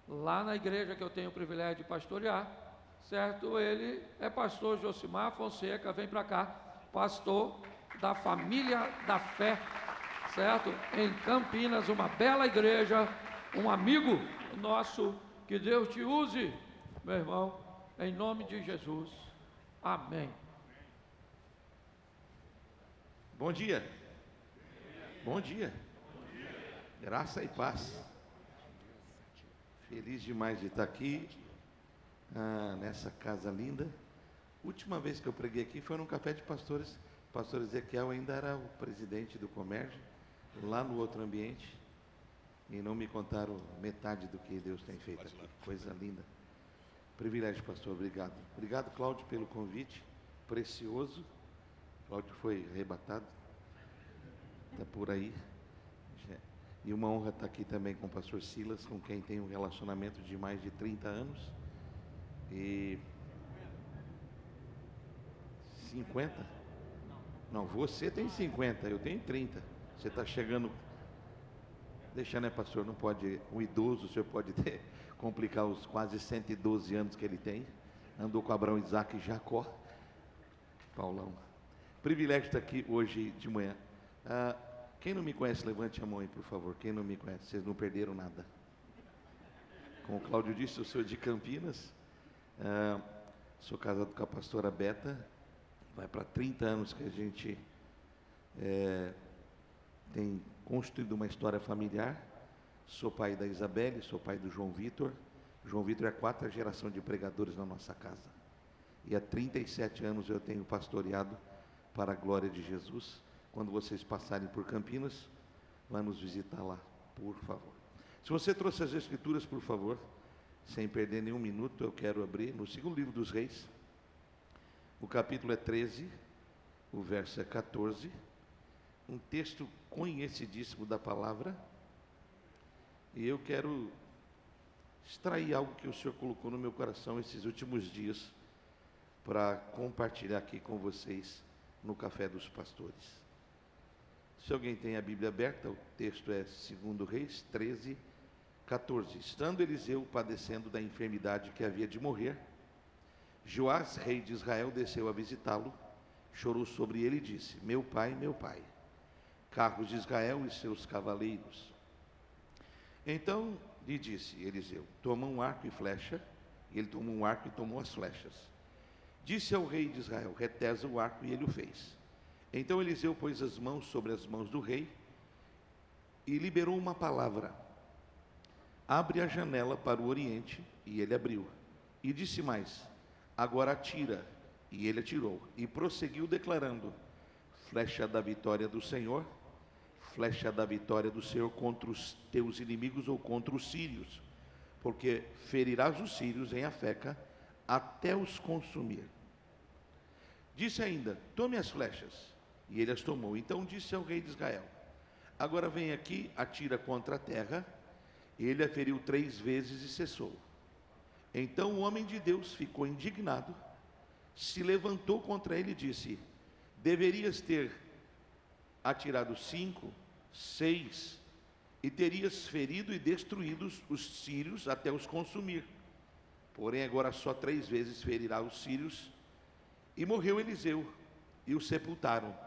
lá na igreja que eu tenho o privilégio de pastorear, certo? Ele é pastor Josimar Fonseca, vem para cá, pastor da Família da Fé, certo? Em Campinas, uma bela igreja, um amigo nosso, que Deus te use, meu irmão, em nome de Jesus, amém. Bom dia. Bom dia. Graça e paz. Feliz demais de estar aqui, nessa casa linda. Última vez que eu preguei aqui foi num café de pastores. O pastor Ezequiel ainda era o presidente do comércio, lá no outro ambiente. E não me contaram metade do que Deus tem feito aqui. Coisa linda. Privilégio, pastor. Obrigado. Obrigado, Cláudio, pelo convite precioso. Cláudio foi arrebatado. Está por aí. E uma honra estar aqui também com o pastor Silas, com quem tenho um relacionamento de mais de 30 anos. E 50? Não, você tem 50, eu tenho 30. Você está chegando. Deixa, né, pastor? Não pode. Um idoso, o senhor pode complicar os quase 112 anos que ele tem. Andou com Abraão, Isaac e Jacó. Paulão. Privilégio estar aqui hoje de manhã. Quem não me conhece, levante a mão aí, por favor. Quem não me conhece, vocês não perderam nada. Como o Cláudio disse, eu sou de Campinas. Sou casado com a pastora Beta. Vai para 30 anos que a gente tem construído uma história familiar. Sou pai da Isabelle, sou pai do João Vitor. João Vitor é a 4ª geração de pregadores na nossa casa. E há 37 anos eu tenho pastoreado para a glória de Jesus. Quando vocês passarem por Campinas, vá nos visitar lá, por favor. Se você trouxe as Escrituras, por favor, sem perder nenhum minuto, eu quero abrir no segundo livro dos Reis. O capítulo é 13, o verso é 14. Um texto conhecidíssimo da palavra. E eu quero extrair algo que o Senhor colocou no meu coração esses últimos dias, para compartilhar aqui com vocês no Café dos Pastores. Se alguém tem a Bíblia aberta, o texto é 2 Reis 13, 14. Estando Eliseu padecendo da enfermidade que havia de morrer, Joás, rei de Israel, desceu a visitá-lo, chorou sobre ele e disse: meu pai, carros de Israel e seus cavaleiros. Então lhe disse Eliseu: toma um arco e flecha. E ele tomou um arco e tomou as flechas. Disse ao rei de Israel: retesa o arco, e ele o fez. Então Eliseu pôs as mãos sobre as mãos do rei e liberou uma palavra: abre a janela para o oriente, e ele abriu. E disse mais: agora atira, e ele atirou. E prosseguiu declarando: flecha da vitória do Senhor, flecha da vitória do Senhor contra os teus inimigos ou contra os sírios, porque ferirás os sírios em Afeca até os consumir. Disse ainda: tome as flechas. E ele as tomou. Então disse ao rei de Israel: agora vem aqui, atira contra a terra. Ele a feriu 3 vezes e cessou. Então o homem de Deus ficou indignado, se levantou contra ele e disse: deverias ter atirado 5, 6, e terias ferido e destruído os sírios até os consumir. Porém agora só 3 vezes ferirá os sírios. E morreu Eliseu, e o sepultaram.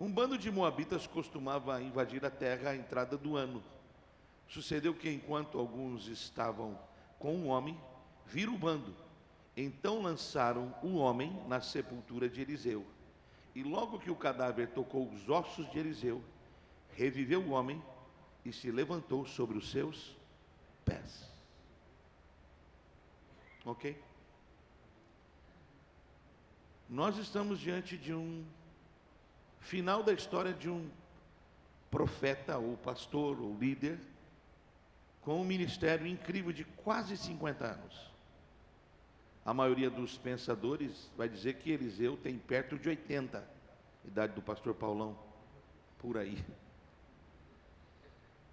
Um bando de moabitas costumava invadir a terra à entrada do ano. Sucedeu que, enquanto alguns estavam com um homem, viram o bando. Então lançaram o homem na sepultura de Eliseu. E logo que o cadáver tocou os ossos de Eliseu, reviveu o homem e se levantou sobre os seus pés. Ok? Nós estamos diante de um final da história de um profeta, ou pastor, ou líder, com um ministério incrível de quase 50 anos. A maioria dos pensadores vai dizer que Eliseu tem perto de 80, idade do pastor Paulão, por aí.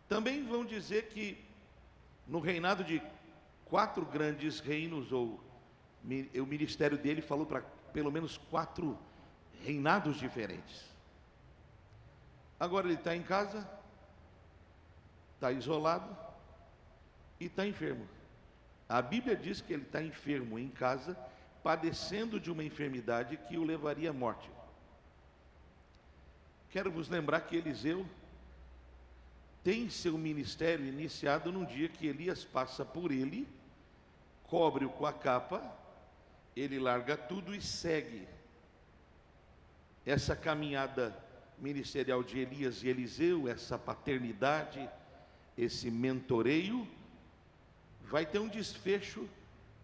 Também vão dizer que no reinado de 4 grandes reinos, ou o ministério dele falou para pelo menos 4 reinados diferentes. Agora ele está em casa, está isolado, e está enfermo. A Bíblia diz que ele está enfermo em casa, padecendo de uma enfermidade que o levaria à morte. Quero vos lembrar que Eliseu tem seu ministério iniciado num dia que Elias passa por ele, cobre-o com a capa, ele larga tudo e segue. Essa caminhada ministerial de Elias e Eliseu, essa paternidade, esse mentoreio, vai ter um desfecho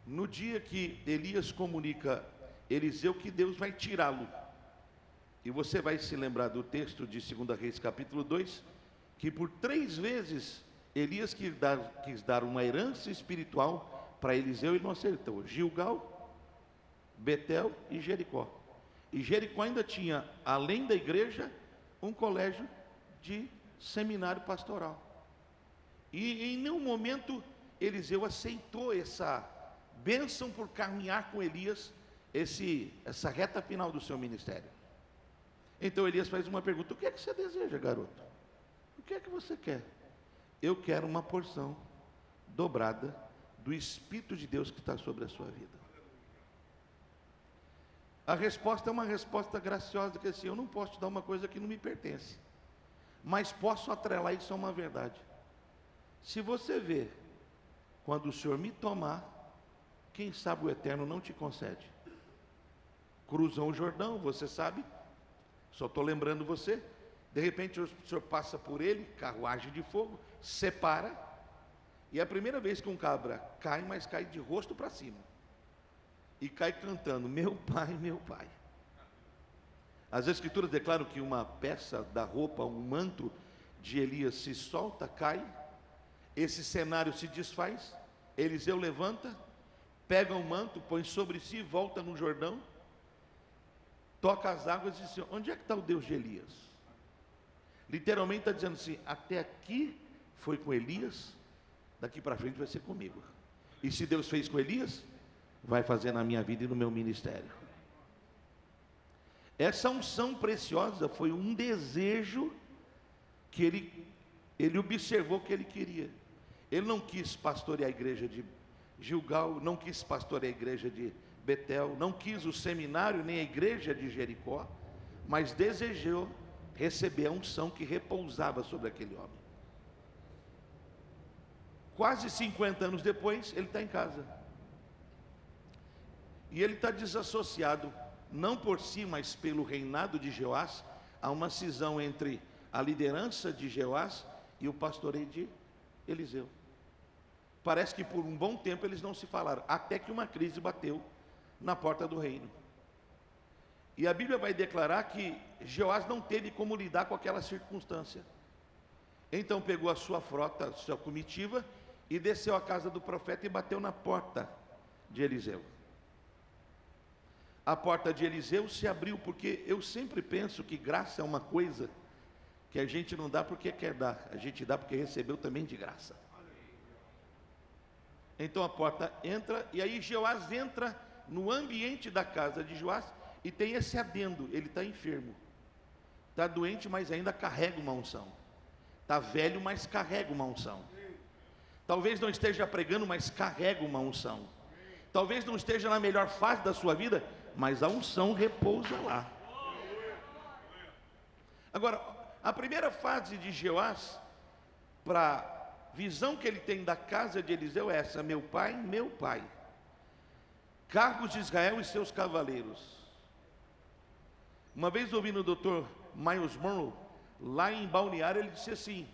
no dia que Elias comunica a Eliseu que Deus vai tirá-lo. E você vai se lembrar do texto de 2 Reis capítulo 2, que por 3 vezes Elias quis dar uma herança espiritual para Eliseu e não aceitou. Gilgal, Betel e Jericó. E Jericó ainda tinha, além da igreja, um colégio de seminário pastoral. E em nenhum momento Eliseu aceitou essa bênção por caminhar com Elias, essa reta final do seu ministério. Então Elias faz uma pergunta: o que é que você deseja, garoto? O que é que você quer? Eu quero uma porção dobrada do Espírito de Deus que está sobre a sua vida. A resposta é uma resposta graciosa, que é assim: eu não posso te dar uma coisa que não me pertence, mas posso atrelar isso a uma verdade. Se você vê, quando o Senhor me tomar, quem sabe o Eterno não te concede. Cruzam o Jordão, você sabe, só estou lembrando você, de repente o Senhor passa por ele, carruagem de fogo, separa, e é a primeira vez que um cabra cai, mas cai de rosto para cima, e cai cantando: meu pai, meu pai. As escrituras declaram que uma peça da roupa, um manto de Elias se solta, cai, esse cenário se desfaz, Eliseu levanta, pega o manto, põe sobre si, volta no Jordão, toca as águas e diz assim: onde é que está o Deus de Elias? Literalmente está dizendo assim: até aqui foi com Elias, daqui para frente vai ser comigo. E se Deus fez com Elias, vai fazer na minha vida e no meu ministério. Essa unção preciosa foi um desejo que ele observou que ele queria. Ele não quis pastorear a igreja de Gilgal, não quis pastorear a igreja de Betel, não quis o seminário nem a igreja de Jericó, mas desejou receber a unção que repousava sobre aquele homem. Quase 50 anos depois, ele está em casa. E ele está desassociado, não por si, mas pelo reinado de Jeoás. Há uma cisão entre a liderança de Jeoás e o pastoreio de Eliseu. Parece que por um bom tempo eles não se falaram, até que uma crise bateu na porta do reino. E a Bíblia vai declarar que Jeoás não teve como lidar com aquela circunstância. Então pegou a sua frota, a sua comitiva, e desceu à casa do profeta e bateu na porta de Eliseu. A porta de Eliseu se abriu, porque eu sempre penso que graça é uma coisa que a gente não dá porque quer dar, a gente dá porque recebeu também de graça. Então a porta entra, e aí Jeoás entra no ambiente da casa de Joás, e tem esse adendo: ele está enfermo, está doente, mas ainda carrega uma unção, está velho, mas carrega uma unção. Talvez não esteja pregando, mas carrega uma unção. Talvez não esteja na melhor fase da sua vida, mas a unção repousa lá. Agora, a primeira fase de Jeoás, para a visão que ele tem da casa de Eliseu, é essa: meu pai, carros de Israel e seus cavaleiros. Uma vez ouvindo o Dr. Miles Monroe, lá em Balneário, ele disse assim,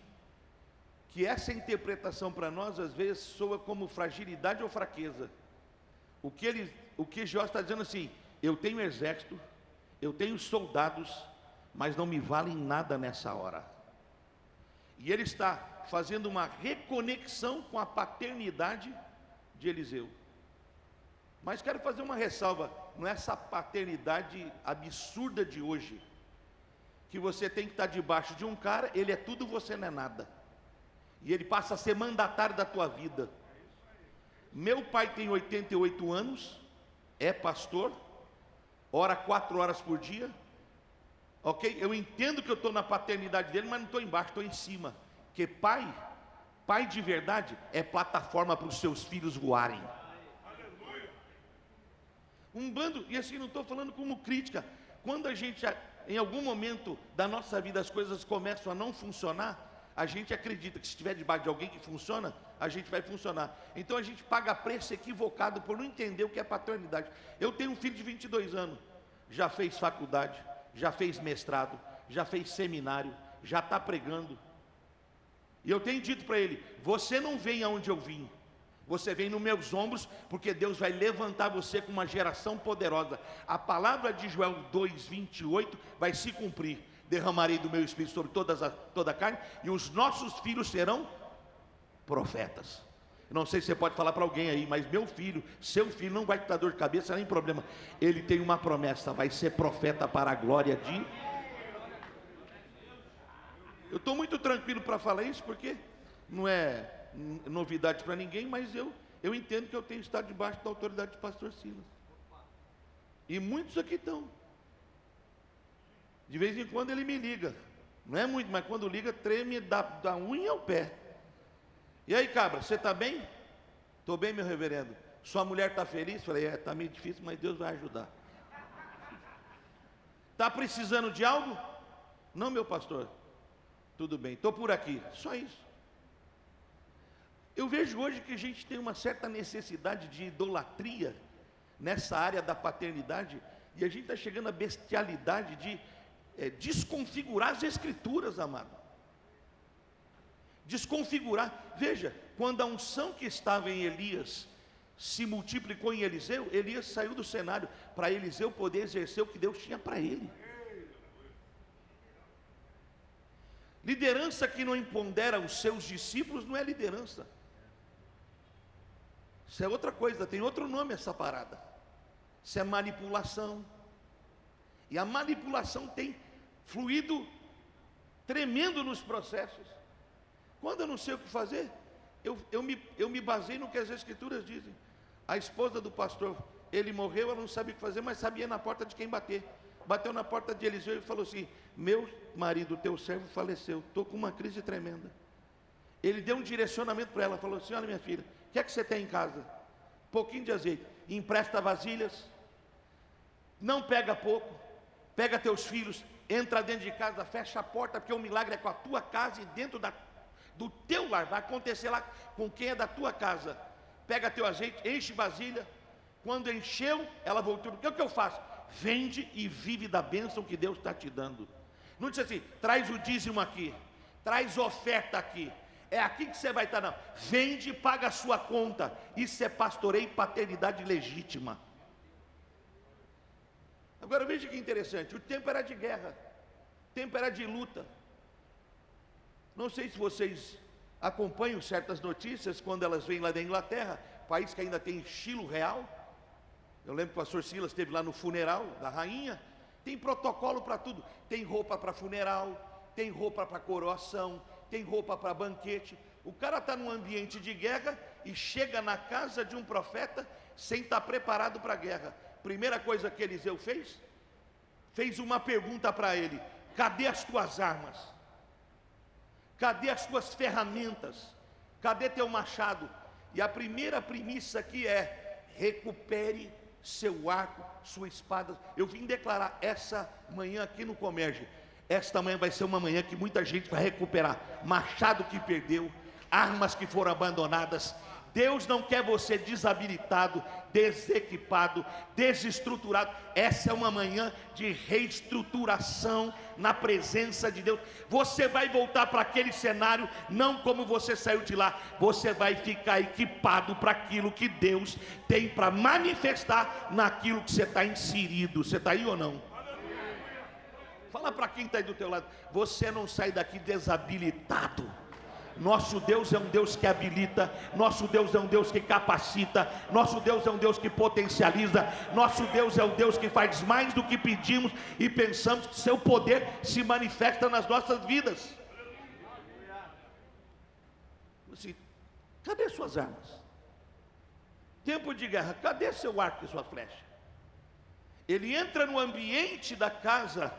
que essa interpretação para nós às vezes soa como fragilidade ou fraqueza. O que Jeoás está dizendo assim: eu tenho exército, eu tenho soldados, mas não me valem nada nessa hora. E ele está fazendo uma reconexão com a paternidade de Eliseu. Mas quero fazer uma ressalva: não é essa paternidade absurda de hoje, que você tem que estar debaixo de um cara, ele é tudo, você não é nada, e ele passa a ser mandatário da tua vida. Meu pai tem 88 anos, é pastor, ora 4 horas por dia, ok? Eu entendo que eu estou na paternidade dele, mas não estou embaixo, estou em cima, porque pai Pai de verdade é plataforma para os seus filhos voarem. Um bando, e assim não estou falando como crítica, quando a gente, em algum momento da nossa vida, as coisas começam a não funcionar, a gente acredita que se estiver debaixo de alguém que funciona, a gente vai funcionar. Então a gente paga preço equivocado por não entender o que é paternidade. Eu tenho um filho de 22 anos, já fez faculdade, já fez mestrado, já fez seminário, já está pregando. E eu tenho dito para ele: você não vem aonde eu vim, você vem nos meus ombros, porque Deus vai levantar você com uma geração poderosa. A palavra de Joel 2:28 vai se cumprir: derramarei do meu espírito sobre toda a carne, e os nossos filhos serão profetas. Eu não sei se você pode falar para alguém aí, mas meu filho, seu filho não vai te dar dor de cabeça, nem problema. Ele tem uma promessa: vai ser profeta para a glória de... Eu estou muito tranquilo para falar isso, porque não é novidade para ninguém, mas eu entendo que eu tenho estado debaixo da autoridade do pastor Silas. E muitos aqui estão. De vez em quando ele me liga. Não é muito, mas quando liga, treme da unha ao pé. E aí, cabra, você está bem? Estou bem, meu reverendo. Sua mulher está feliz? Falei: está meio difícil, mas Deus vai ajudar. Está precisando de algo? Não, meu pastor. Tudo bem, estou por aqui. Só isso. Eu vejo hoje que a gente tem uma certa necessidade de idolatria nessa área da paternidade, e a gente está chegando à bestialidade de desconfigurar as escrituras, amado. Desconfigurar. Veja, quando a unção que estava em Elias se multiplicou em Eliseu, Elias saiu do cenário para Eliseu poder exercer o que Deus tinha para ele. Liderança que não empodera os seus discípulos não é liderança. Isso é outra coisa, tem outro nome essa parada. Isso é manipulação. E a manipulação tem fluído tremendo nos processos. Quando eu não sei o que fazer, eu me baseio no que as escrituras dizem. A esposa do pastor, ele morreu, ela não sabia o que fazer, mas sabia na porta de quem bater. Bateu na porta de Eliseu e falou assim: meu marido, teu servo faleceu, estou com uma crise tremenda. Ele deu um direcionamento para ela, falou assim: olha, minha filha, o que é que você tem em casa? Pouquinho de azeite, empresta vasilhas, não pega pouco, pega teus filhos, entra dentro de casa, fecha a porta, porque o milagre é com a tua casa e dentro do teu lar, vai acontecer lá com quem é da tua casa. Pega teu azeite, enche vasilha. Quando encheu, ela voltou: o que é que eu faço? Vende e vive da bênção que Deus está te dando. Não disse assim: traz o dízimo aqui, traz oferta aqui, é aqui que você vai estar. Não, vende e paga a sua conta. Isso é pastoreio e paternidade legítima. Agora veja que interessante, o tempo era de guerra, o tempo era de luta. Não sei se vocês acompanham certas notícias, quando elas vêm lá da Inglaterra, país que ainda tem estilo real. Eu lembro que o pastor Silas esteve lá no funeral da rainha. Tem protocolo para tudo. Tem roupa para funeral, tem roupa para coroação, tem roupa para banquete. O cara está num ambiente de guerra e chega na casa de um profeta sem estar preparado para a guerra. Primeira coisa que Eliseu fez uma pergunta para ele: cadê as tuas armas? Cadê as tuas ferramentas? Cadê teu machado? E a primeira premissa aqui é: recupere seu arco, sua espada. Eu vim declarar essa manhã aqui no Comércio: esta manhã vai ser uma manhã que muita gente vai recuperar machado que perdeu, armas que foram abandonadas. Deus não quer você desabilitado, desequipado, desestruturado. Essa é uma manhã de reestruturação na presença de Deus. Você vai voltar para aquele cenário não como você saiu de lá. Você vai ficar equipado para aquilo que Deus tem para manifestar naquilo que você está inserido. Você está aí ou não? Fala para quem está aí do teu lado: você não sai daqui desabilitado. Nosso Deus é um Deus que habilita, nosso Deus é um Deus que capacita, nosso Deus é um Deus que potencializa, nosso Deus é o Deus que faz mais do que pedimos e pensamos, que seu poder se manifesta nas nossas vidas. Assim, cadê suas armas? Tempo de guerra, cadê seu arco e sua flecha? Ele entra no ambiente da casa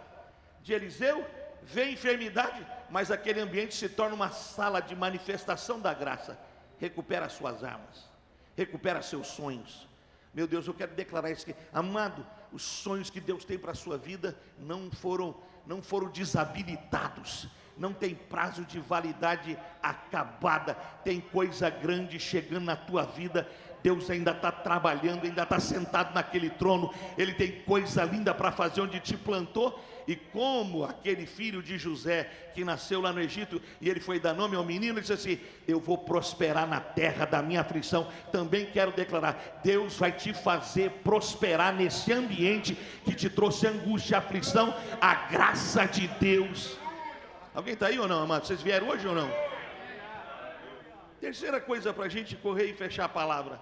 de Eliseu vem enfermidade, mas aquele ambiente se torna uma sala de manifestação da graça. Recupera suas armas, recupera seus sonhos. Meu Deus, eu quero declarar isso aqui, amado, os sonhos que Deus tem para a sua vida não foram desabilitados, não tem prazo de validade acabada, tem coisa grande chegando na tua vida. Deus ainda está trabalhando, ainda está sentado naquele trono, Ele tem coisa linda para fazer onde te plantou. E como aquele filho de José, que nasceu lá no Egito, e ele foi dar nome ao menino, ele disse assim: eu vou prosperar na terra da minha aflição. Também quero declarar, Deus vai te fazer prosperar nesse ambiente que te trouxe angústia e aflição, a graça de Deus. Alguém está aí ou não, amado? Vocês vieram hoje ou não? Terceira coisa para a gente correr e fechar a palavra.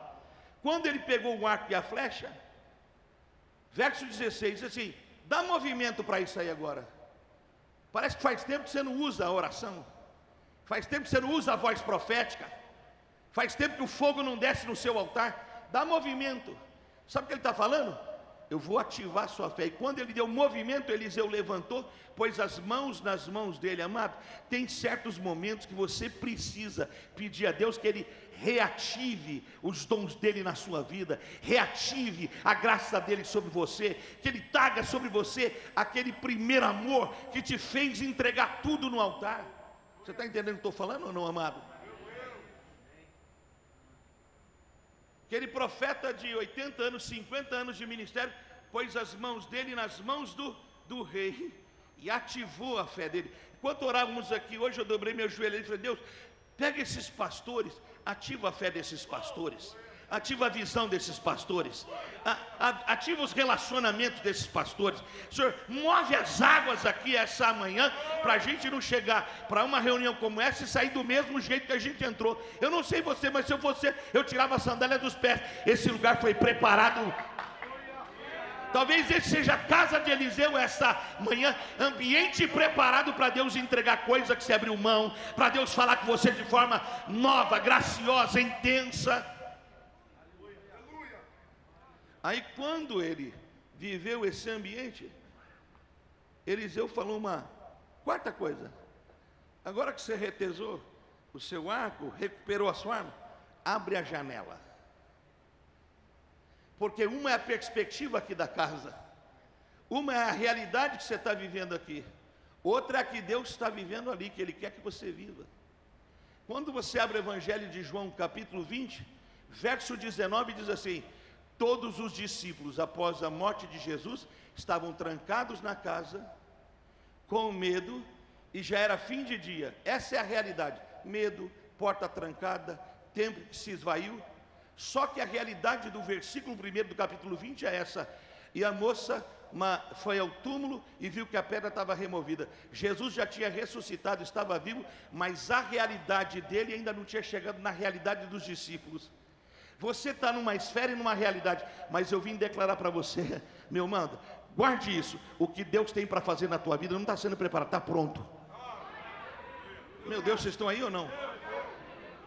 Quando ele pegou o arco e a flecha, verso 16, diz assim: dá movimento para isso aí agora. Parece que faz tempo que você não usa a oração, faz tempo que você não usa a voz profética, faz tempo que o fogo não desce no seu altar. Dá movimento. Sabe o que ele está falando? Eu vou ativar a sua fé. E quando ele deu movimento, Eliseu levantou, pôs as mãos nas mãos dele. Amado, tem certos momentos que você precisa pedir a Deus que Ele reative os dons dele na sua vida, reative a graça dele sobre você, que ele traga sobre você aquele primeiro amor que te fez entregar tudo no altar. Você está entendendo o que estou falando ou não, amado? Aquele profeta de 80 anos, 50 anos de ministério, pôs as mãos dele nas mãos do rei e ativou a fé dele. Enquanto orávamos aqui hoje, eu dobrei meu joelho e falei: Deus, pega esses pastores, ativa a fé desses pastores, ativa a visão desses pastores, ativa os relacionamentos desses pastores. Senhor, move as águas aqui essa manhã, para a gente não chegar para uma reunião como essa e sair do mesmo jeito que a gente entrou. Eu não sei você, mas se eu fosse, eu tirava a sandália dos pés. Esse lugar foi preparado. Talvez esse seja a casa de Eliseu essa manhã, ambiente preparado para Deus entregar coisa que você abriu mão, para Deus falar com você de forma nova, graciosa, intensa. Aí quando ele viveu esse ambiente, Eliseu falou uma quarta coisa: agora que você retesou o seu arco, recuperou a sua arma, abre a janela. Porque uma é a perspectiva aqui da casa, uma é a realidade que você está vivendo aqui, outra é a que Deus está vivendo ali, que Ele quer que você viva. Quando você abre o Evangelho de João, capítulo 20, verso 19, diz assim: todos os discípulos, após a morte de Jesus, estavam trancados na casa, com medo, e já era fim de dia. Essa é a realidade: medo, porta trancada, tempo que se esvaiu. Só que a realidade do versículo 1 do capítulo 20 é essa: e a moça foi ao túmulo e viu que a pedra estava removida. Jesus já tinha ressuscitado, estava vivo, mas a realidade dele ainda não tinha chegado na realidade dos discípulos. Você está numa esfera e numa realidade, mas eu vim declarar para você, meu amado, guarde isso: o que Deus tem para fazer na tua vida não está sendo preparado, está pronto. Meu Deus, vocês estão aí ou não?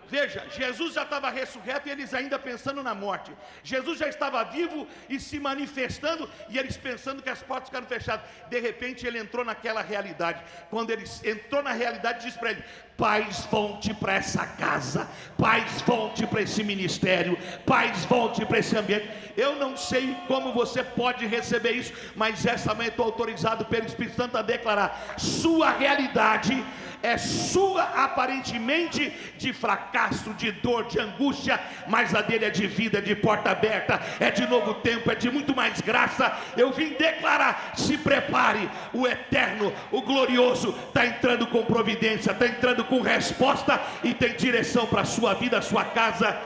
Veja, Jesus já estava ressurreto e eles ainda pensando na morte. Jesus já estava vivo e se manifestando, e eles pensando que as portas ficaram fechadas. De repente ele entrou naquela realidade. Quando ele entrou na realidade, diz para ele: paz, volte para essa casa, paz, volte para esse ministério, paz, volte para esse ambiente. Eu não sei como você pode receber isso, mas essa manhã estou autorizado pelo Espírito Santo a declarar: sua realidade é sua aparentemente de fracasso, de dor, de angústia, mas a dele é de vida, é de porta aberta, é de novo tempo, é de muito mais graça. Eu vim declarar: se prepare, o eterno, o glorioso está entrando com providência, está entrando com resposta e tem direção para a sua vida, a sua casa.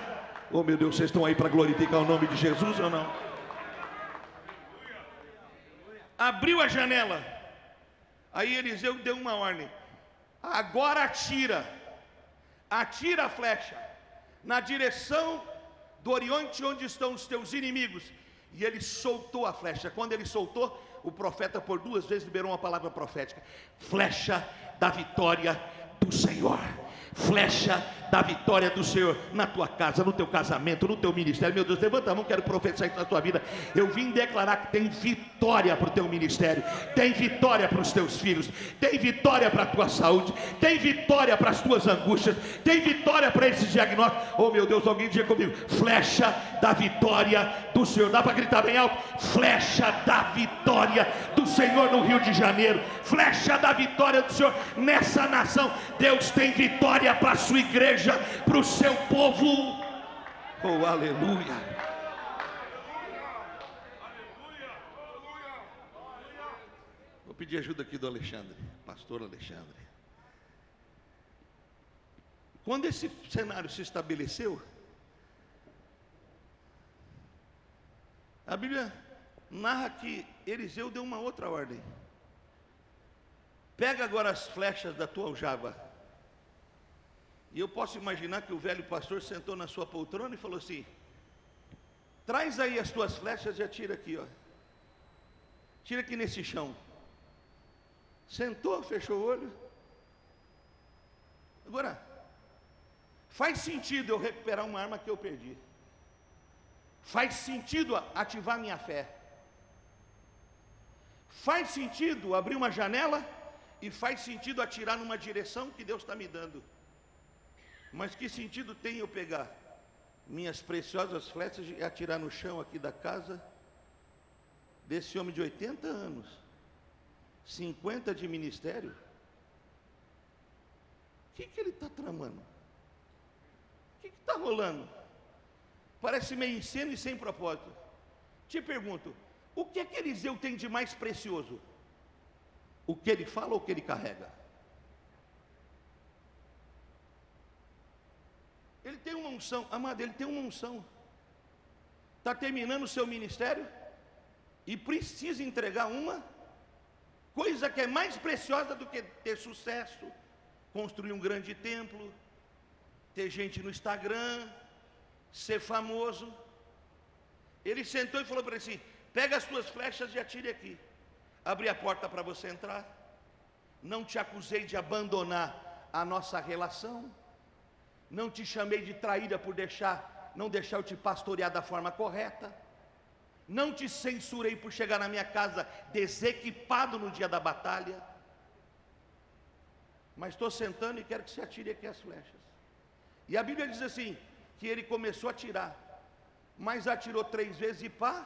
Oh meu Deus, vocês estão aí para glorificar o nome de Jesus ou não? Abriu a janela, aí Eliseu deu uma ordem: agora atira a flecha na direção do oriente, onde estão os teus inimigos. E ele soltou a flecha. Quando ele soltou, o profeta por 2 vezes liberou uma palavra profética: flecha da vitória do Senhor, Flecha da vitória do Senhor na tua casa, no teu casamento, no teu ministério. Meu Deus, levanta a mão, quero profetizar isso na tua vida. Eu vim declarar que tem vitória para o teu ministério, tem vitória para os teus filhos, tem vitória para a tua saúde, tem vitória para as tuas angústias, tem vitória para esses diagnósticos. Oh meu Deus, alguém diga comigo: flecha da vitória do Senhor. Dá para gritar bem alto? Flecha da vitória do Senhor no Rio de Janeiro, flecha da vitória do Senhor nessa nação. Deus tem vitória para a sua igreja, para o seu povo. Oh, aleluia. Vou pedir ajuda aqui do Alexandre, pastor Alexandre. Quando esse cenário se estabeleceu, a Bíblia narra que Eliseu deu uma outra ordem: pega agora as flechas da tua aljava. E eu posso imaginar que o velho pastor sentou na sua poltrona e falou assim: traz aí as tuas flechas e atira aqui, ó. Tira aqui nesse chão. Sentou, fechou o olho. Agora, faz sentido eu recuperar uma arma que eu perdi. Faz sentido ativar minha fé. Faz sentido abrir uma janela e faz sentido atirar numa direção que Deus está me dando. Mas que sentido tem eu pegar minhas preciosas flechas e atirar no chão aqui da casa desse homem de 80 anos, 50 de ministério? O que ele está tramando? O que está rolando? Parece meio insano e sem propósito. Te pergunto, o que é que Eliseu tem de mais precioso? O que ele fala ou o que ele carrega? Ele tem uma unção, amado, ele tem uma unção. Está terminando o seu ministério e precisa entregar uma coisa que é mais preciosa do que ter sucesso, construir um grande templo, ter gente no Instagram, ser famoso. Ele sentou e falou para ele assim: pega as tuas flechas e atire aqui. Abri a porta para você entrar. Não te acusei de abandonar a nossa relação. Não te chamei de traíra por não deixar eu te pastorear da forma correta. Não te censurei por chegar na minha casa desequipado no dia da batalha. Mas estou sentando e quero que você atire aqui as flechas. E a Bíblia diz assim, que ele começou a atirar, mas atirou 3 vezes e parou.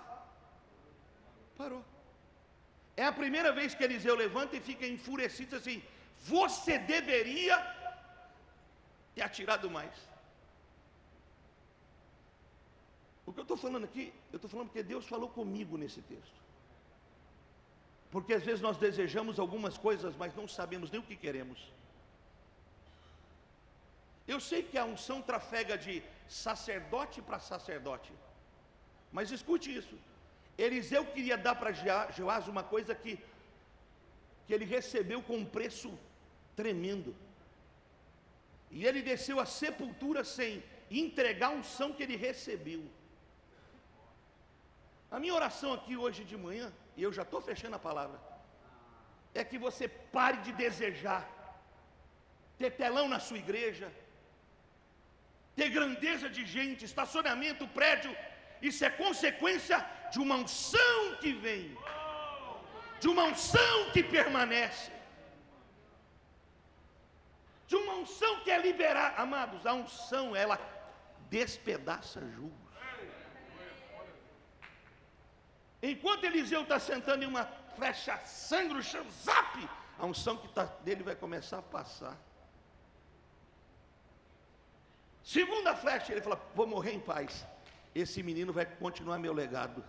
É a primeira vez que Eliseu levanta e fica enfurecido assim: você deveria ter atirado mais. O que eu estou falando aqui, eu estou falando porque Deus falou comigo nesse texto. Porque às vezes nós desejamos algumas coisas, mas não sabemos nem o que queremos. Eu sei que a unção trafega de sacerdote para sacerdote, mas escute isso. Eliseu queria dar para Joás uma coisa que ele recebeu com um preço tremendo. E ele desceu à sepultura sem entregar a unção que ele recebeu. A minha oração aqui hoje de manhã, e eu já estou fechando a palavra, é que você pare de desejar ter telão na sua igreja, ter grandeza de gente, estacionamento, prédio. Isso é consequência de uma unção que vem, de uma unção que permanece, de uma unção que é liberar. Amados, a unção, ela despedaça julgos. Enquanto Eliseu está sentando em uma flecha sangue no chão, zap, a unção que está dele vai começar a passar. Segunda flecha, ele fala: vou morrer em paz, esse menino vai continuar meu legado.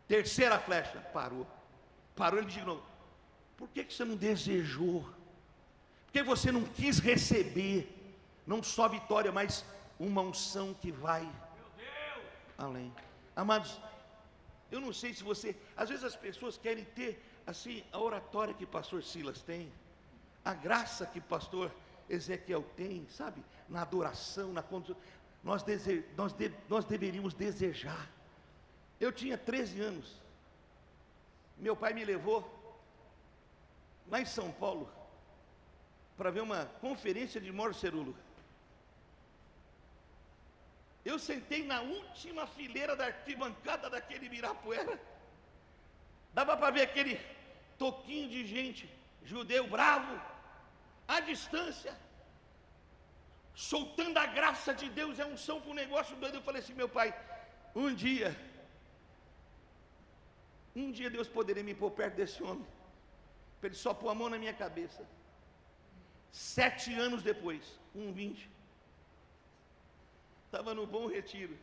Terceira flecha, parou, ele disse: não, por que você não desejou? Por que você não quis receber, não só vitória, mas uma unção que vai além? Amados, eu não sei se você, às vezes as pessoas querem ter assim a oratória que pastor Silas tem, a graça que pastor Ezequiel tem, sabe? Na adoração, na condução. Nós deveríamos desejar. Eu tinha 13 anos, meu pai me levou lá em São Paulo, para ver uma conferência de Mauro Cerulo. Eu sentei na última fileira da arquibancada daquele Ibirapuera. Dava para ver aquele toquinho de gente, judeu bravo, à distância, soltando a graça de Deus, é unção para um negócio doido. Eu falei assim, meu pai, um dia Deus poderia me pôr perto desse homem, para ele só pôr a mão na minha cabeça. 7 anos depois, 20, estava no Bom Retiro.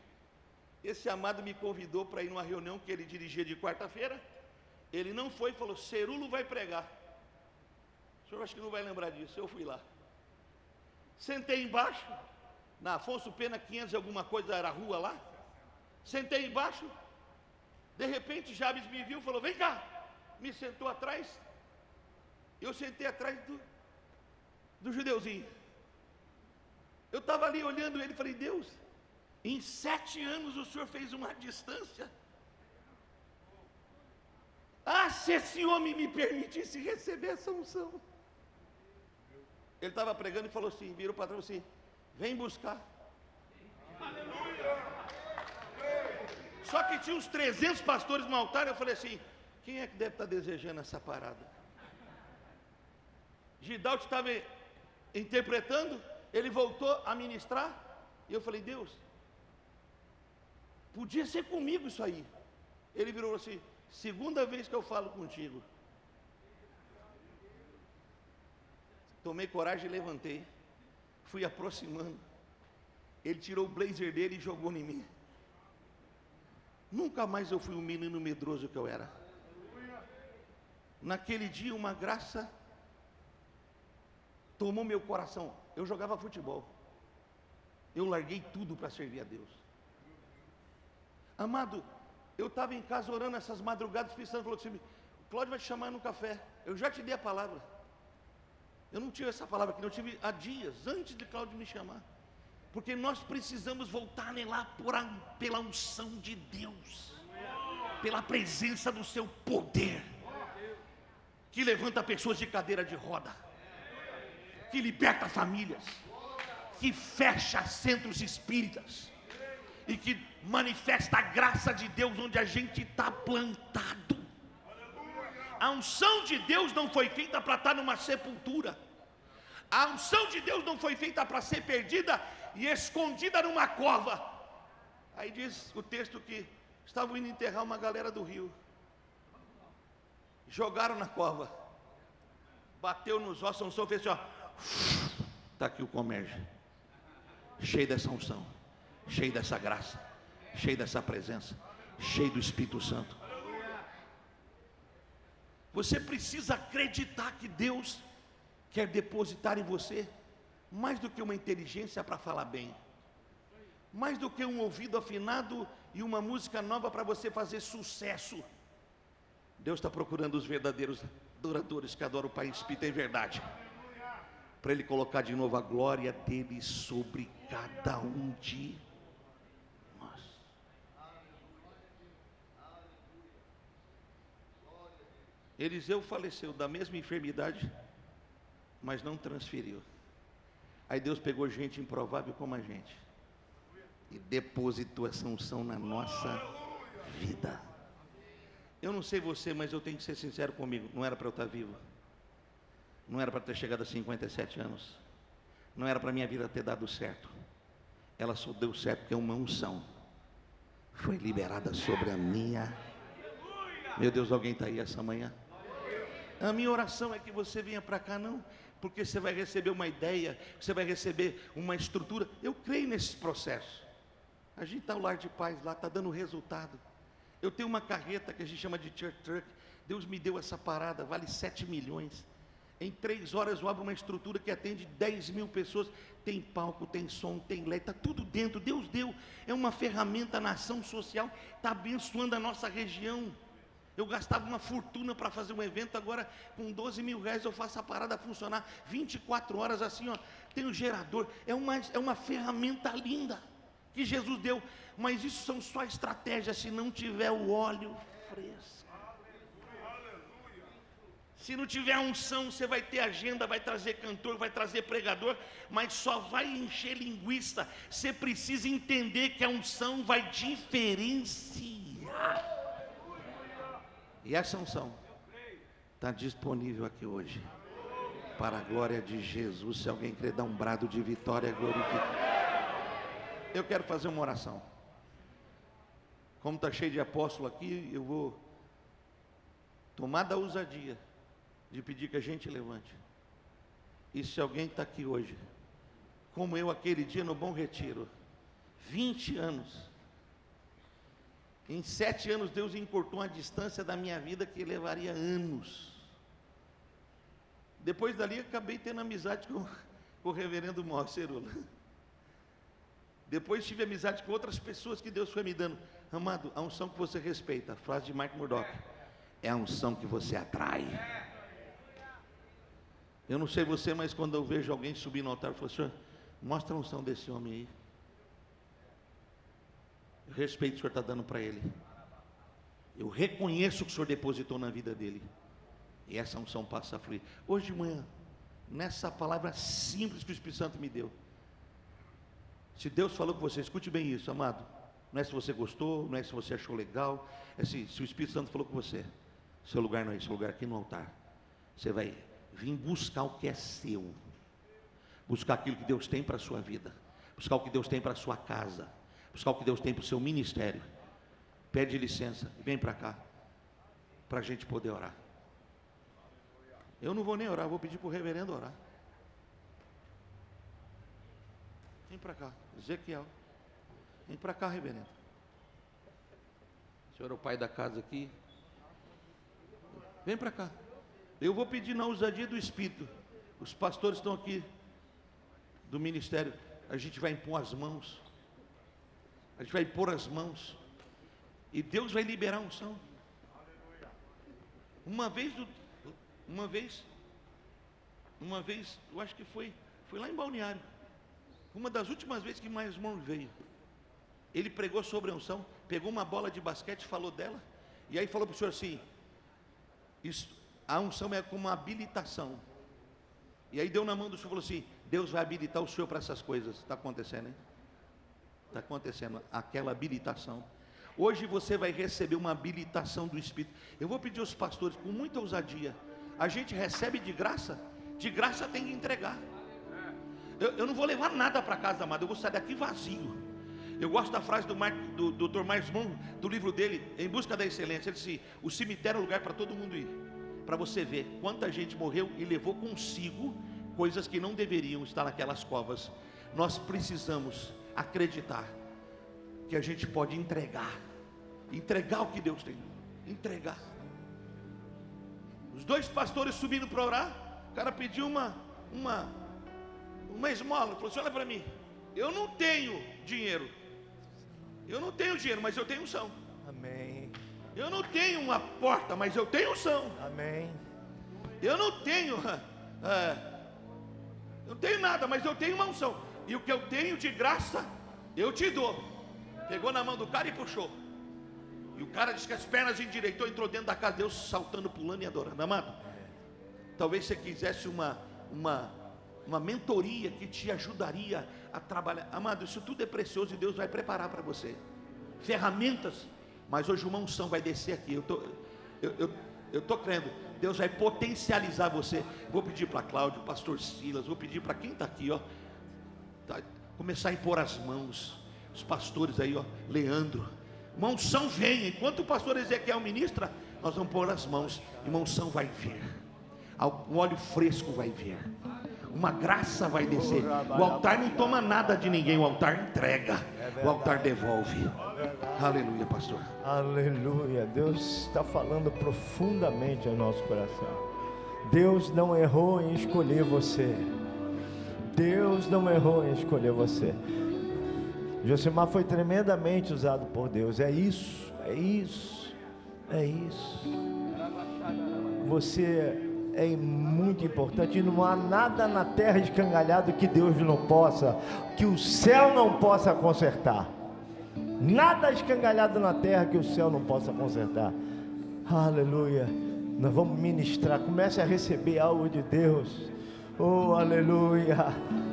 Esse amado me convidou para ir numa reunião que ele dirigia de quarta-feira. Ele não foi e falou, Cerulo vai pregar. O senhor acho que não vai lembrar disso. Eu fui lá. Sentei embaixo, na Afonso Pena 500 e alguma coisa, era a rua lá. Sentei embaixo. De repente Jabes me viu e falou, vem cá. Me sentou atrás. Eu sentei atrás do judeuzinho. Eu estava ali olhando ele e falei, Deus, em 7 anos o senhor fez uma distância. Ah, se esse homem me permitisse receber essa unção. Ele estava pregando e falou assim, virou para trás assim, vem buscar. Só que tinha uns 300 pastores no altar. Eu falei assim, quem é que deve estar desejando essa parada? Gidalto estava interpretando, ele voltou a ministrar, e eu falei, Deus, podia ser comigo isso aí. Ele virou assim, segunda vez que eu falo contigo. Tomei coragem e levantei, fui aproximando. Ele tirou o blazer dele e jogou em mim. Nunca mais eu fui um menino medroso que eu era. Naquele dia uma graça tomou meu coração. Eu jogava futebol. Eu larguei tudo para servir a Deus. Amado, eu estava em casa orando essas madrugadas, pensando, falou assim, Cláudio vai te chamar no café. Eu já te dei a palavra. Eu não tive essa palavra aqui, eu tive há dias, antes de Cláudio me chamar. Porque nós precisamos voltar lá pela unção de Deus, pela presença do seu poder, que levanta pessoas de cadeira de roda, que liberta famílias, que fecha centros espíritas, e que manifesta a graça de Deus onde a gente está plantado. A unção de Deus não foi feita para estar numa sepultura. A unção de Deus não foi feita para ser perdida e escondida numa cova. Aí diz o texto que estavam indo enterrar uma galera do Rio. Jogaram na cova. Bateu nos ossos, a unção fez assim, ó. Está aqui o comércio. Cheio dessa unção, cheio dessa graça, cheio dessa presença, cheio do Espírito Santo. Você precisa acreditar que Deus quer depositar em você mais do que uma inteligência para falar bem, mais do que um ouvido afinado e uma música nova para você fazer sucesso. Deus está procurando os verdadeiros adoradores que adoram o Pai em Espírito em verdade, para Ele colocar de novo a glória dEle sobre cada um de nós. Eliseu faleceu da mesma enfermidade, mas não transferiu. Aí Deus pegou gente improvável como a gente e depositou essa unção na nossa vida. Eu não sei você, mas eu tenho que ser sincero comigo. Não era para eu estar vivo. Não era para ter chegado a 57 anos. Não era para minha vida ter dado certo. Ela só deu certo porque uma unção foi liberada sobre a minha. Meu Deus, alguém está aí essa manhã? A minha oração é que você venha para cá, não porque você vai receber uma ideia, você vai receber uma estrutura. Eu creio nesse processo. A gente está no Lar de Paz lá, está dando resultado. Eu tenho uma carreta que a gente chama de church truck. Deus me deu essa parada, vale 7 milhões. Em 3 horas eu abro uma estrutura que atende 10 mil pessoas. Tem palco, tem som, tem LED, está tudo dentro. Deus deu, é uma ferramenta na ação social, está abençoando a nossa região. Eu gastava uma fortuna para fazer um evento, agora com 12 mil reais eu faço a parada funcionar 24 horas assim, ó. Tem um gerador, é uma ferramenta linda que Jesus deu, mas isso são só estratégias se não tiver o óleo fresco. Se não tiver unção, você vai ter agenda, vai trazer cantor, vai trazer pregador, mas só vai encher linguiça. Você precisa entender que a unção vai diferenciar. E essa unção está disponível aqui hoje, para a glória de Jesus. Se alguém quer dar um brado de vitória, glorifica. Eu quero fazer uma oração. Como está cheio de apóstolo aqui, eu vou tomar da ousadia de pedir que a gente levante. E se alguém está aqui hoje, como eu aquele dia no Bom Retiro, 20 anos, em 7 anos Deus encurtou uma distância da minha vida que levaria anos. Depois dali acabei tendo amizade com o reverendo Mó Cerula. Depois tive amizade com outras pessoas que Deus foi me dando. Amado, a unção que você respeita, a frase de Mike Murdock, é a unção que você atrai. Eu não sei você, mas quando eu vejo alguém subir no altar, eu falo, Senhor, mostra a unção desse homem aí. Eu respeito o que o Senhor está dando para ele. Eu reconheço o que o Senhor depositou na vida dele. E essa unção passa a fluir. Hoje de manhã, nessa palavra simples que o Espírito Santo me deu, se Deus falou com você, escute bem isso, amado. Não é se você gostou, não é se você achou legal, é se o Espírito Santo falou com você, seu lugar não é esse, seu lugar aqui no altar. Você vai vir buscar o que é seu, buscar aquilo que Deus tem para a sua vida, buscar o que Deus tem para a sua casa, buscar o que Deus tem para o seu ministério. Pede licença e vem para cá, para a gente poder orar. Eu não vou nem orar, vou pedir para o reverendo orar. Vem para cá, Ezequiel. Vem para cá, reverendo. O senhor é o pai da casa aqui. Vem para cá. Eu vou pedir na ousadia do Espírito. Os pastores estão aqui do ministério. A gente vai impor as mãos. A gente vai impor as mãos. E Deus vai liberar a unção. Uma vez, eu acho que foi lá em Balneário. Uma das últimas vezes que mais irmão veio. Ele pregou sobre a unção, pegou uma bola de basquete, falou dela, e aí falou para o senhor assim, a unção é como uma habilitação. E aí deu na mão do senhor e falou assim, Deus vai habilitar o senhor para essas coisas. Está acontecendo, hein? Está acontecendo aquela habilitação. Hoje você vai receber uma habilitação do Espírito. Eu vou pedir aos pastores, com muita ousadia, a gente recebe de graça tem que entregar. Eu não vou levar nada para casa, amado, eu vou sair daqui vazio. Eu gosto da frase do Dr. Myers Moon, do livro dele, Em Busca da Excelência. Ele disse, o cemitério é um lugar para todo mundo ir, para você ver quanta gente morreu e levou consigo coisas que não deveriam estar naquelas covas. Nós precisamos acreditar que a gente pode entregar o que Deus tem, entregar. Os 2 pastores subindo para orar, o cara pediu uma esmola, falou assim, olha para mim, eu não tenho dinheiro, mas eu tenho unção. Amém. Eu não tenho uma porta, mas eu tenho unção. Amém. Eu não tenho nada, mas eu tenho uma unção. E o que eu tenho de graça, eu te dou. Pegou na mão do cara e puxou. E o cara disse que as pernas endireitou, entrou dentro da casa de Deus, saltando, pulando e adorando. Amado, talvez você quisesse uma mentoria que te ajudaria a trabalhar. Amado, isso tudo é precioso e Deus vai preparar para você ferramentas. Mas hoje uma unção vai descer aqui. Eu estou crendo. Deus vai potencializar você. Vou pedir para Cláudio, pastor Silas, vou pedir para quem está aqui, ó, começar a impor as mãos. Os pastores aí, ó, Leandro. Uma unção vem. Enquanto o pastor Ezequiel ministra, nós vamos pôr as mãos e uma unção vai vir. Um óleo fresco vai vir. Uma graça vai descer. O altar não toma nada de ninguém, o altar entrega, o altar devolve. Aleluia, pastor. Aleluia. Deus está falando profundamente ao nosso coração. Deus não errou em escolher você. Deus não errou em escolher você. Josimar foi tremendamente usado por Deus. É isso. Você é muito importante. E não há nada na terra escangalhado que Deus não possa, que o céu não possa consertar. Nada escangalhado na terra que o céu não possa consertar. Aleluia. Nós vamos ministrar. Comece a receber algo de Deus. Oh, aleluia,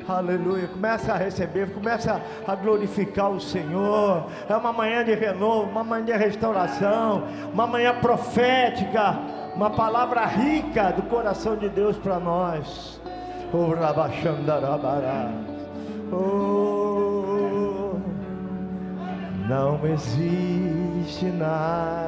aleluia. Começa a receber, começa a glorificar o Senhor. É uma manhã de renovo, uma manhã de restauração, uma manhã profética, uma palavra rica do coração de Deus para nós. Oh, Rabachandarabará. Oh, não existe nada